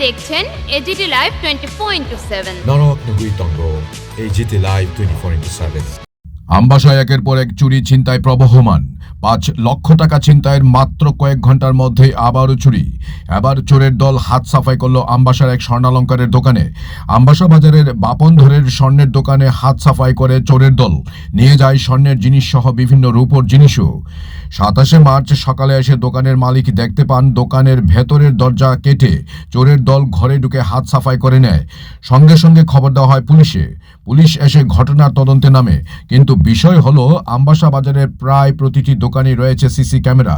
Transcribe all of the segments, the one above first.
দেখছেন AGT live 24/7। নরক নগুইতঙ্গ AGT live 24/7। আমবাসায় একের পর এক চুরি ছিনতাই প্রবহমান। ৫ লক্ষ টাকা ছিনতাইয়ের মাত্র কয়েক ঘন্টার মধ্যে আবারও চুরি। এবার চোরের দল হাত সাফাই করল আমবাসার এক স্বর্ণালঙ্কারের দোকানে। আমবাসা বাজারের বাপনধরের স্বর্ণের দোকানে হাত সাফাই করে চোরের দল নিয়ে যায় স্বর্ণের জিনিস সহ বিভিন্ন রূপোর জিনিসও। ২৭শে মার্চ সকালে এসে দোকানের মালিক দেখতে পান দোকানের ভেতরের দরজা কেটে চোরের দল ঘরে ঢুকে হাত সাফাই করে নেয়। সঙ্গে সঙ্গে খবর দেওয়া হয় পুলিশে। পুলিশ এসে ঘটনার তদন্তে নামে। কিন্তু বিষয় হলো, আমবাসা বাজারের প্রায় প্রতিটি দোকানে রয়েছে সিসি ক্যামেরা,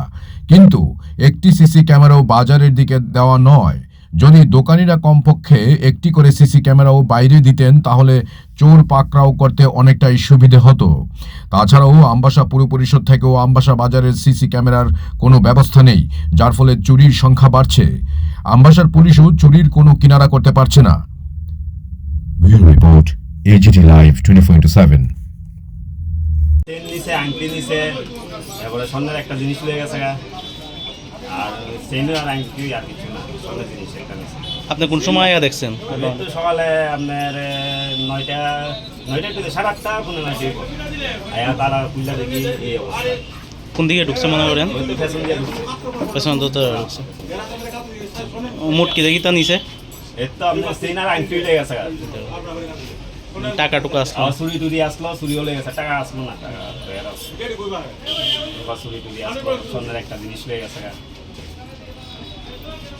কিন্তু একটি সিসি ক্যামেরাও বাজারের দিকে দেওয়া নয়। যদি দোকানিরা কমপক্ষে একটি করে সিসি ক্যামেরাও বাইরে দিতেন তাহলে চোর পাকড়াও করতে অনেকটাই সুবিধে হতো। তাছাড়াও আমবাসা পুর পরিষদ থেকেও আমবাসা বাজারের সিসি ক্যামেরার কোনো ব্যবস্থা নেই, যার ফলে চুরির সংখ্যা বাড়ছে। আমবাসার পুলিশও চুরির কোনো কিনারা করতে পারছে না। Bureau report AGT live 24/7। Chain নিছে, আংটি নিছে, তারপরে স্বর্ণের একটা জিনিস লয়ে গেছে আর চেনের আর আংটি আর কিছু না, স্বর্ণের জিনিস একটা নিছে। আপনি কোন সময় দেখছেন? আমি তো সকালে আপনার 9টা 8:30 কোনো না ঠিক আয়া তারা পূজা দেখি এই অবস্থা। কোন দিকে ঢুকছে মনে করেন? ওই তো ফ্যাশন দিয়ে ঢুকছে। পেছন তো ঢুকছে। মোট কি দেখি তা নিছে? এর তো আপনার চেন আর আংটি লয়ে গেছে। টাকা টুকা আসলো? চুরি টুরি আসলো, চুরিও লেগে গেছে, টাকা আসলো না, টাকা চুরি টুরি আসলো, স্বর্ণের একটা জিনিস লয়ে গেছে।